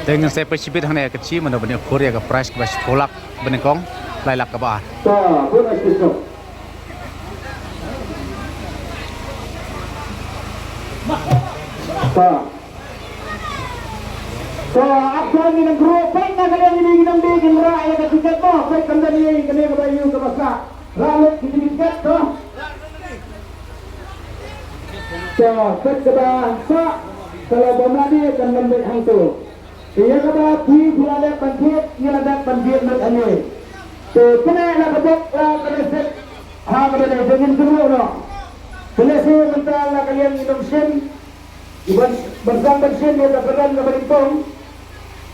Dengan saya persibit hanya kecil mana banyak Korea ke price ke bas polak benengkong lailak ke bar. Akan dengan grup baik nak kalian ini kita bikin rakyat ke tiket boh baik kembali kena ke bayu ke masak rakyat kita tiket toh. Sebab kalau bomadi akan lembut hangtu. Ia kata di bulan banjir, ia ada banjir nak ane. Kena nak betul kena set. Kena dengan dulu no. Kena saya minta nak kalian minum sen. Bersama bensin dia terperan ke Belitung.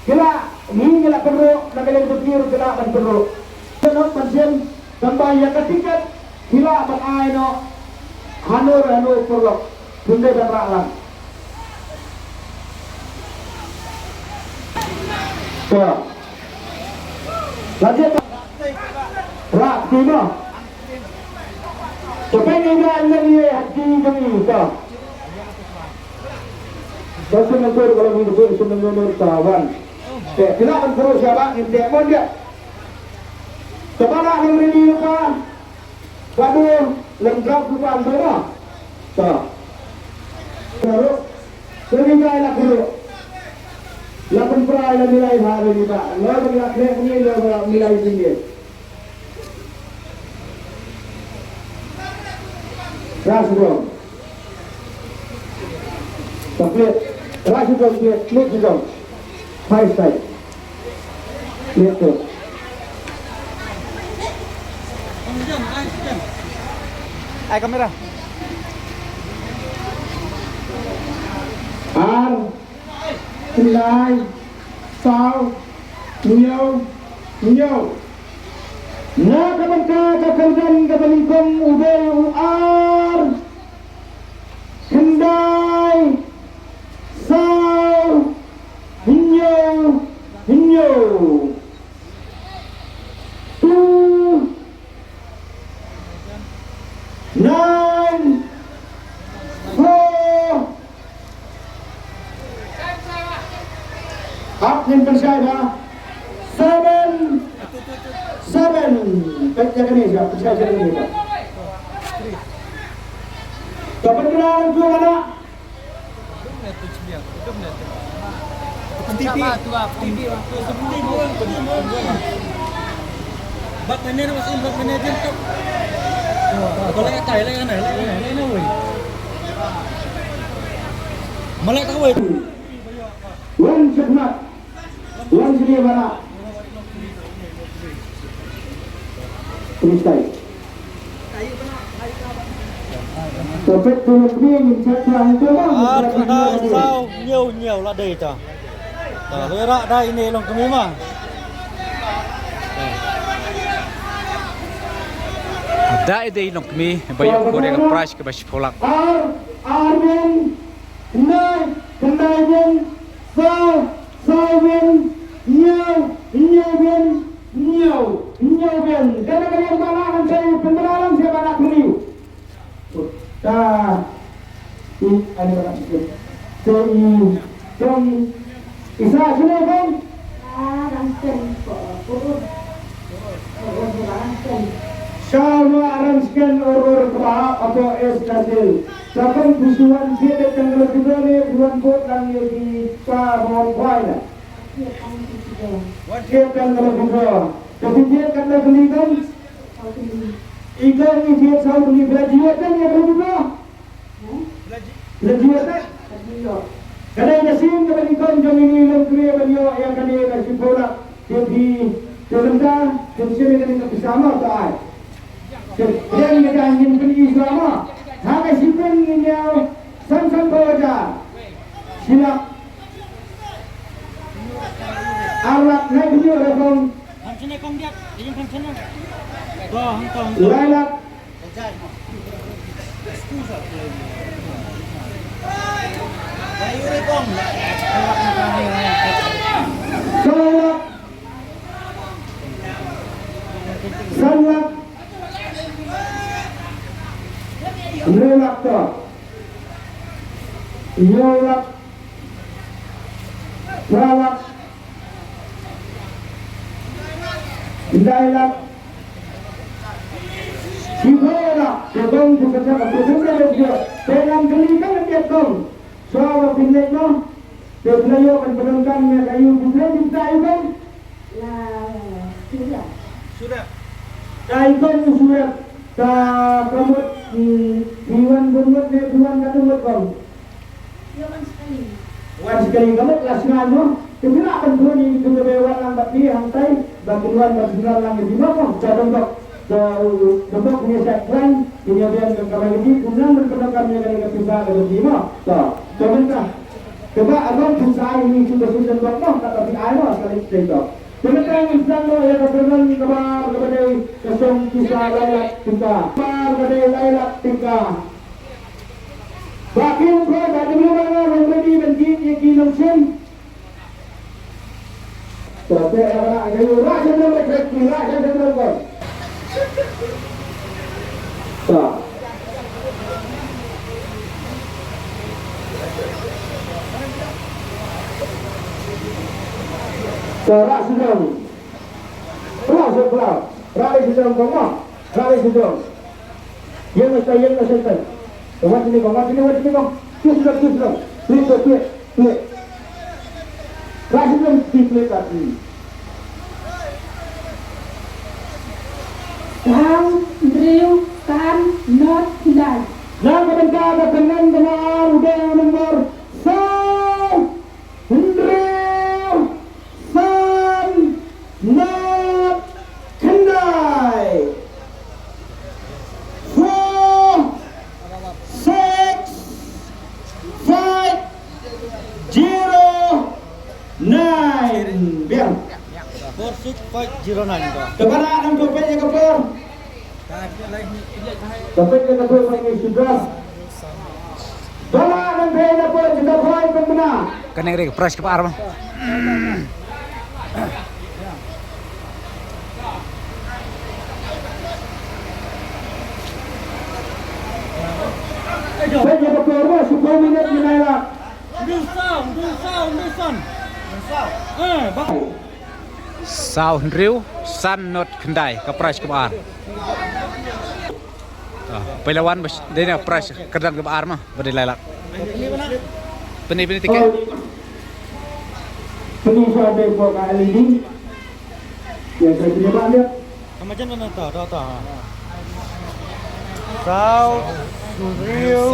Kila ni kila perlu nak kalian berkira kila akan perlu. Kena bensin tambah yang ketiga kila bangai no. Hanur perlu. Bunda dan raklan. Lagi apa? Rak tiba. Sampai ni dah lagi hati kami tak. Dosa mentor kalau hidup semenur tawan. Kita akan terus siapa? Ini pun dia. Sebarang yang ini lupa. Waduh, lengkap lupa antara. Tak. Terus, sehingga enak dulu. Lapan perai lah nilai hari ini tak. Lalu nilai ini nilai tinggi. Ras dong. Komplit. Ras dong dia. Klik dong. Five side. Klik tu. Ay kamera. Ar. Kendai, Sao, Nhiều. Na kabangka kakaldan kabalingkong uday uar. Kendai, Sao, Nhiều. 2, 9, 4. Up yang percaya 7. Baiknya kan ini siapa percaya ini pak. Dapat kenal tu mana? TV. Bak manajer masih bak manajer tu. Kalau yang tay lagi mana? Lagi mana woi? Malak tak woi? Wan Syekhnat. Wan Syekhnat mana? Tulistai. Topik tulis ni chat yang tu bang. Sao nhiều là đầy cha. Rồi ra đây này lòng kami mà. Dah ide ilong kami bayar Korea ke price ke bas polak. Arvin, Kendai, Sawin, Nyaw. Kadang-kadang yang balahan saya peneralan saya banyak beliau. Dah, ini banyak sikit. Isa sini kan? Sama arrangekan urur kebahak atau es kasil. Siapa kusuhan kita tanggal kedua ni bulan kot lang di Pahong Kuala. Kita tanggal kedua. Tapi dia kata beli kan? Ikan ni dia sahur beli graduate kan yang kedua? Graduate kan? Kadang nasim kepada ikan jami ni lembut beliau yang kena kasih bola. Jadi sebentar sini kita bersama tak? Yang kita ingin beli selama. Hanya simpan ini sam baca. Silap. Alat naik dia orang. Sini kong dia, yang kan sana. Dah, hangtong. Lalat. Ayo ni kong. Salak. Relak tu. Yolak Rawak Indailah Sibora Kedong Dukacak Kedongnya dia Pegang gelikan dia dong Soal pindah no Dia pendengarnya kayu Dia juga itu Sudah. Kaitkan sudah Ka kamut Iwan bungut dia Iwan katumut kau Wan sekali kamu kelas ngano kena akan turun itu kebewan lang bati hantai bagian bersinar lang di mana cadang dok dok punya sekran ini dia kalau ini kunang berpendapat kami kali kepisah ke di mana so coba coba abang susah ini sudah sudah dok no tapi ayo sekali cerita Sementara insan lo ya kebetulan kabar kepada kesong kisah layak tingkah kabar kepada layak tingkah Bakin ko dati mo mga ready benci yang kinong sin Tapi orang ayo rasa dulu kaki rasa dulu kau Tak Rasa dulu Rasa dulu kau Rasa dulu Yang mesti Kawan sini kong. Kisah. Klik. Rasa belum diklik tadi. Kan, not, dan. Nah, kebentar dengan udah nomor not, kendai. 9 biar 4609 dah. kepada enam topengnya kapur topengnya kapur ini sudah bala enam topengnya kapur juga poin pembina Kaneng rek price ke arma. topengnya kapur 10 minit dinailah Dusan. Bang. Sao Riu San Not Kendai ke price ke ar. Pelawan bos dia price kedan ke ar mah berde lalak. Peni tiket. Peni sampai buat kali ini yang saya terima dia Macam mana tahu. Sao Riu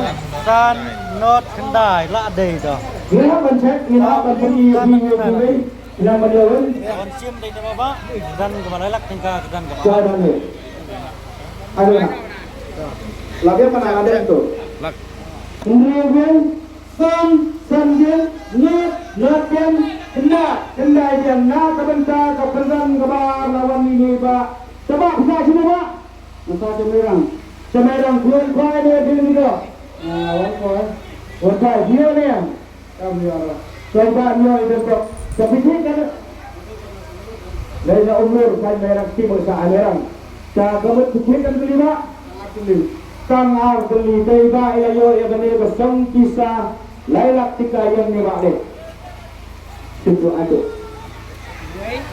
San Not Kendai lah deh dah. Kita pencet, kita pergi bilang pada orang. Kawan sim dari bawah dan kemana lak tingkah dan kemana. Ada ni. Ada nak. Lagi mana ada itu? Lak. Kemudian sanjil notkan kena dia nak kebentar kepesan kebar lawan ini pak. Coba bisa sini pak. Masa Semerang keluar kau dia film itu. Wah, dia ni. Kami Allah. Coba dia itu kok. Tapi kan Laila umur kan merah timur saalerang. Sa gamot kukikan kelima. Kang ar beli teiba ilayo ya gani besong kisah Laila tika yang ni balik. Itu ada.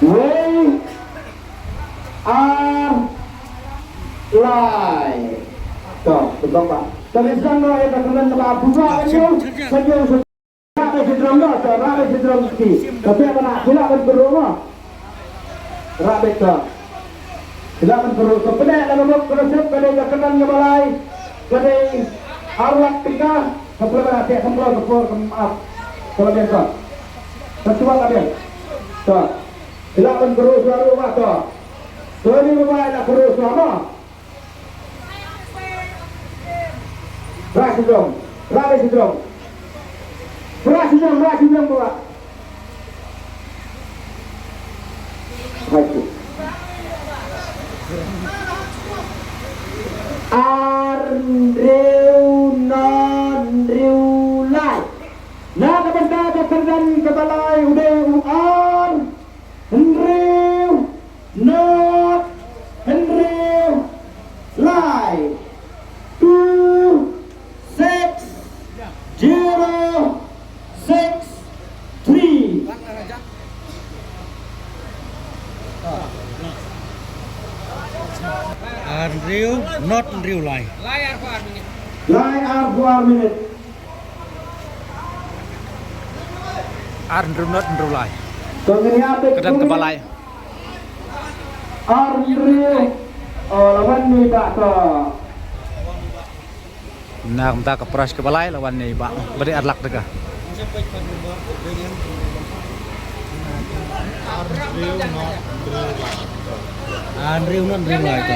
Wei ar lai. Tuh, betul. Tapi sana ya teman teman buka ayo senyum. Rabe sedrong ki. Tapi apa nak? Sila kan berumah. Rabe tu. Sila kan berumah. Kepada dalam waktu kerja, pada kenan ngebalai, pada arwah tika, sebelum nanti sebelum maaf. Kalau biasa. Tercuba tak dia? Tu. Sila kan berumah rumah tu. Ini rumah nak berumah apa? Rabe sedrong. Berhasil buat. Haji. Riu lai. Nah kebentar kerjaan kebalai udah uar. Riu lai. 2 6 0 real, not real life. Line are 4 minutes. Arndrum not ndrulai. Pengennya Kedan kebalai. Arndrew lawan ni Pak to. Nah, kita ke pras kebalai lawan ni Pak. Beri adlak dega. Real, not real life.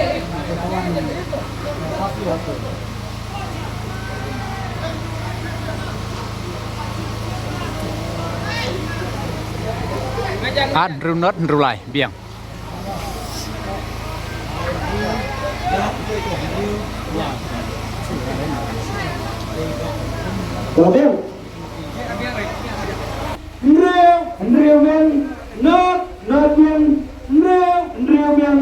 Arndrum not ndrulai. Biang. Problem. Andrew men not bien Andrew bien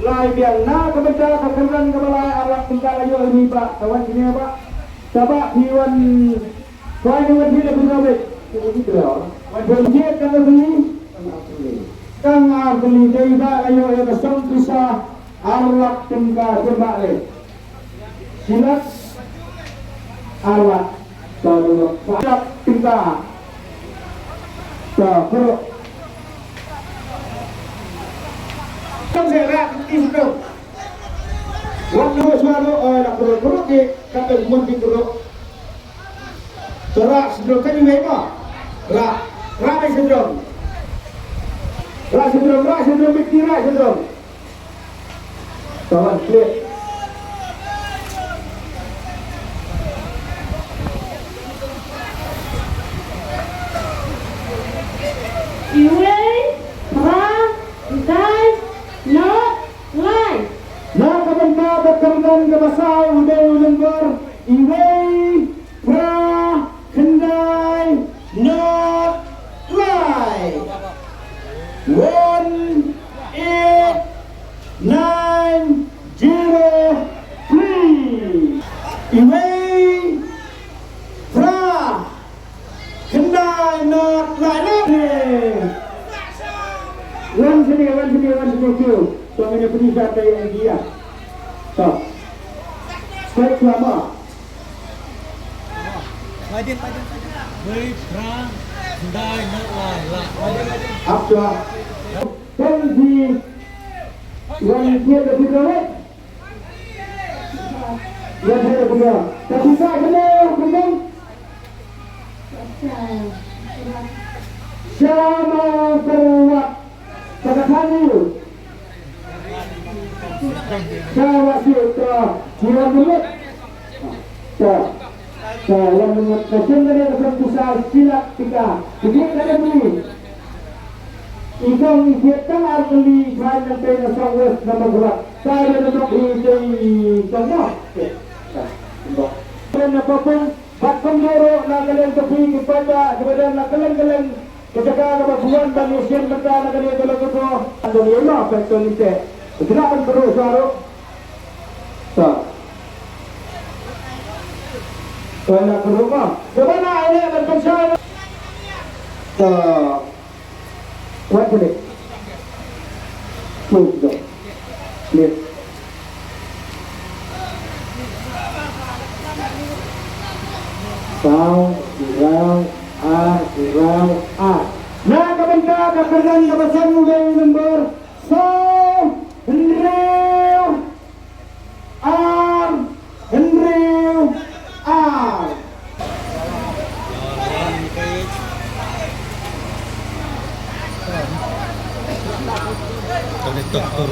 lai bien na kebetulan kebetulan kebalai awak tinggal ayo ini Pak kawan sini Pak coba hiwan kau ini lebih robek itu loh wan dia kalau beli kang beli daya ayo ya besok bisa awak tinggal coba le silat awak kalau awak tinggal perut không thể ra im đâu waktu suara nak perut ke kata mesti perut serak sedang kan ini apa rak sedang bikin rak sedang kawan clear Kemudian kebasau udah lembar iway pra kendai not lie 18903 iway pra kendai not lie one sini two suaminya penyiasat yang dia stop stop lama Biden. Wait, Frank, die, not lie. after then the one here the video yang saya punya tapi saya kenal sama terwak katakan itu saya masih ke jiran mulut yang menyebutkan dari keputusan silap kita jadi kita beli ikang ikan arti kain dan kain sawit nama gerak saya untuk ini semua dan apapun bakal dorong nagalan tepi kepada nagalan ketika kebaguan dan usian mereka nagalan kalau ada lima faktor ini Silakan terus baru. Kalau ke rumah, sebenarnya ini akan bersama. What is it? Move. Lihat. Surau A. Nah, kebentar kekerjaan kebesaran mulai nomor Andrew R.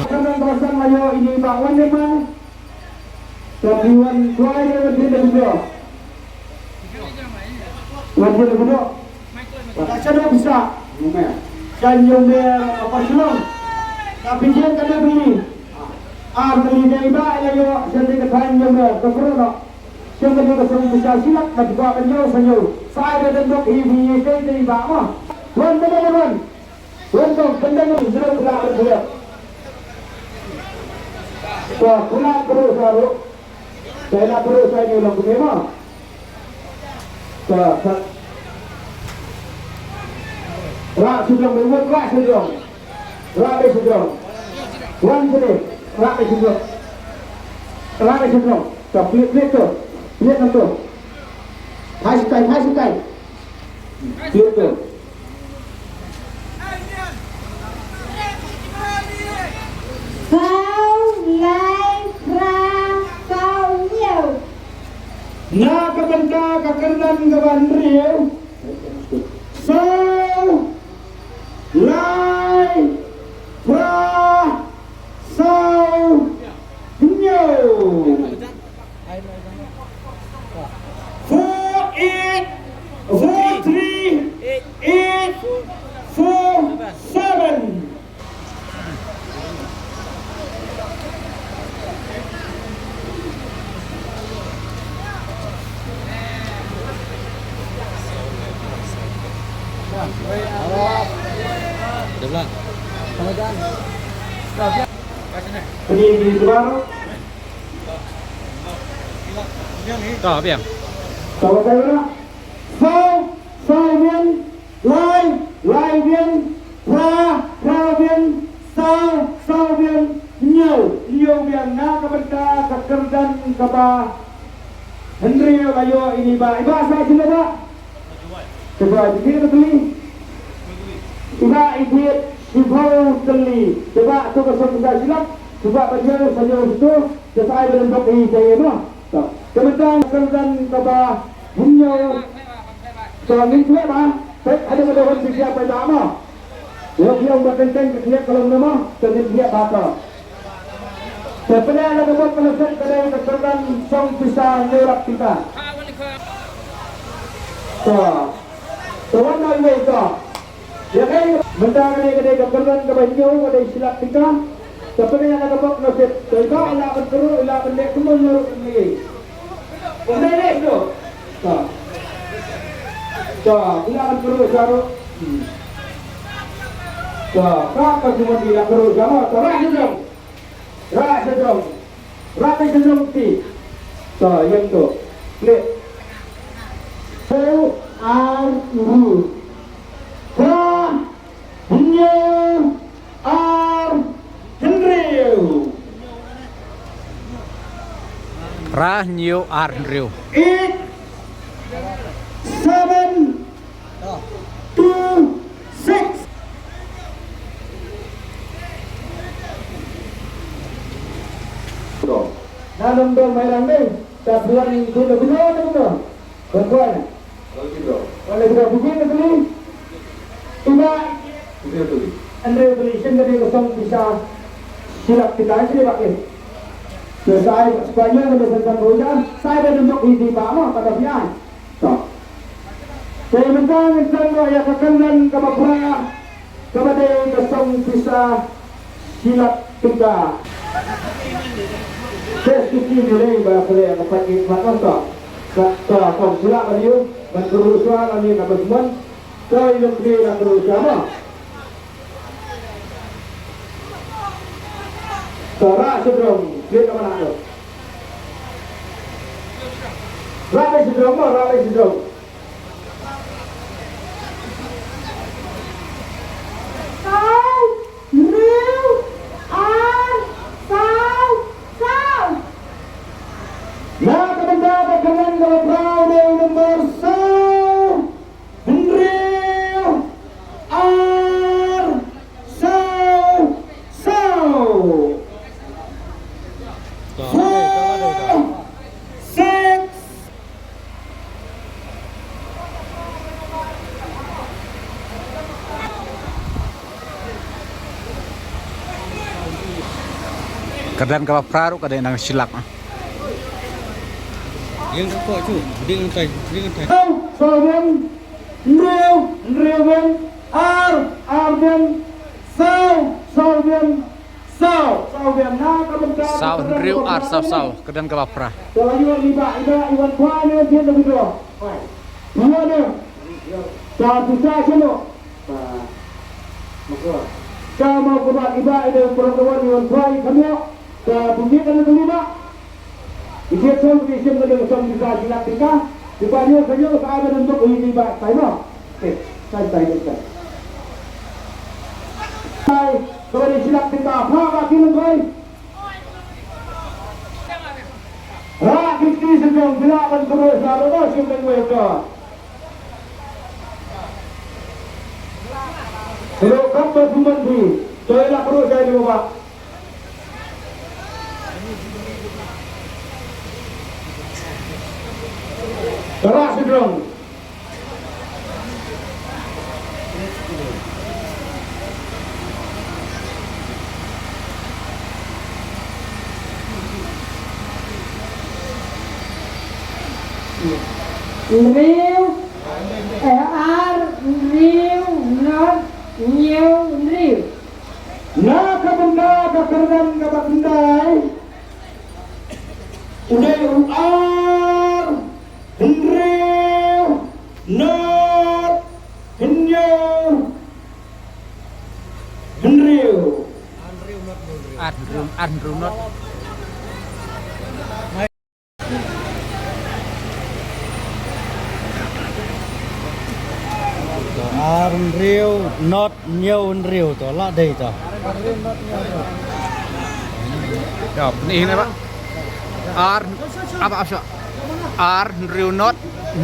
Karena kawasan Mayo ini bangun memang Tabiwan kuai dia berdiri juga. Berdiri juga. Tak ada bisa. Dan yang apa selong. Tapi dia kena beli. Beli dari baik lagi. Jadi katakan yang keperluan. Sehingga dia keseluruhan besar silap. Dan juga penyu. Saya tenduk ini dari bawah. Tuan teman-teman. Untuk pendengar sudah berlaku. Wah, pulang terus baru. Saya nak terus saya ni ulang kedua. Rak sudah membuat rak sudah. Rak sudah. Wan sudah. Rak sudah. Lari cenderung. Tak pelik tu. Pelik tu. Hai sukai. Pelik tu. Kau lai pra kau nhiều. Na kabanta kakardan gabandriu. So lai pra sau nhiều. 4-8 4-3 8-4-7. Depan. Sama jalan. Siap. Ini di sebelah. Có biết. Kalau saya nak sau viên lai viên pra viên sau viên nhiều viên na kabanta kakerdan kaba Henry ayo ini ba iba saya sila ba coba dikit beli iba ikut sibau teli coba tu kosong kita silap coba berjalan saja itu saya berembak ini saya noh kemudian kakerdan kaba Hinyo so ni tuwe ba ada melawan siapa nama yo dia berkenteng ke dia kalau nama jadi dia bakal sebenarnya ada beberapa penelusuran kedai keterangan song bisa lewat kita so mana ini itu ya kan benda kedai keterangan kebanyakan kedai silap kita sebenarnya ada beberapa penelusuran jadi ilah berkeru ilah bendek semua nyuruh ini benda itu bilangan terus baru. Berapa semua bilang terus sama? Rasa sedang ti. Yang tu. Play. Ranyu Arnriu. 8 7 2 6. Dalam bermain ni, tak buat ini betul betul. Berkuat. Kalau kita begini beli, tiba. Andre beli, sendiri kosong bisa silap kita sini pakai. Selesai sepanjang kita sedang hujan, saya berduduk di bawah pada pian. Saya minta insya ya kekanan kepada kepada kosong bisa silap kita. Saya suci mulai boleh dapat iklan tak? Kau silap lagi, berusaha lagi apa semua. Kau lebih nak berusaha. Sarah sedang dia ke mana tu? Ramai sedang. Nah, kemudian bagaimana kalau perahu nomor 1 Henry R. Sau 4 6 Kadang kapal perahu kadang nang silap. Riêng các cội chủ, riêng thầy. Sau viên Rêu viên R viên Sau viên na kemudian Sau Henriu Ar sau kadang kapal perahu. kalau Iwan kuah ni dia lebih dua. Mana dia? Dah susah sini. Kau mau kebat iba ada perempuan Iwan kuah kamu. Dah bunyi kan dulu tak? Ia semua disim dengan semua juga silap kita. Dibanding saja saya bentuk ini iba. Saya mau. Okey, saya. Saya kalau silap kita apa bagi lagi? Kiki sedang silakan terus ada sudah mereka. Kalau kamu berhenti, saya perlu saya lupa. Keras sedang. Real, R, real, not new, real. Nah, kabenda kakerdan kabendai. Udah UR, real, not new, real. Andrew not. Unreal, not new unreal to lah đây to. Ya, ini apa? Apa? Andrew not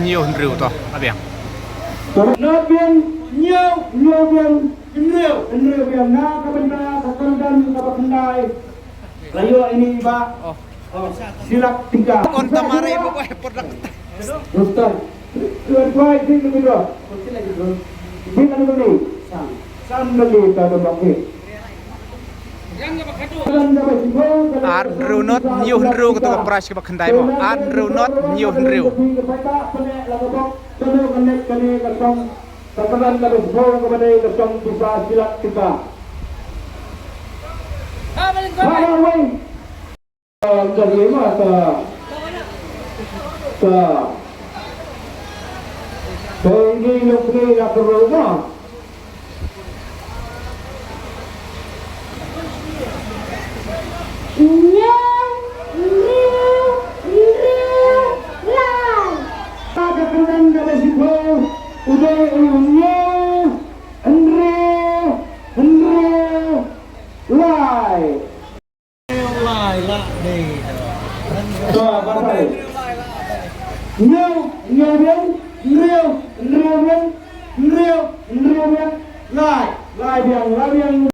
new Andrew toh, apa yang? Not bien, new bien, real bien. Nah, kabenda kakerdan kabendai. Layu ini Pak. Silap 3. On tamare ibu produk. Ustaz, tuan ini lebih dulu. Ini kan dulu nih. Sandali tadi pakai. Andrew not new Andrew ketua price ke kendai mo. Andrew not new Andrew. Kakeran terus bawa kepada kesong bisa silap 3. Woi. Jadi masa. Ini lebih nak berubah. New, line. Kakeran dari situ udah Lai. Lai lah đây. Nhiều biến, real biến, lai biển.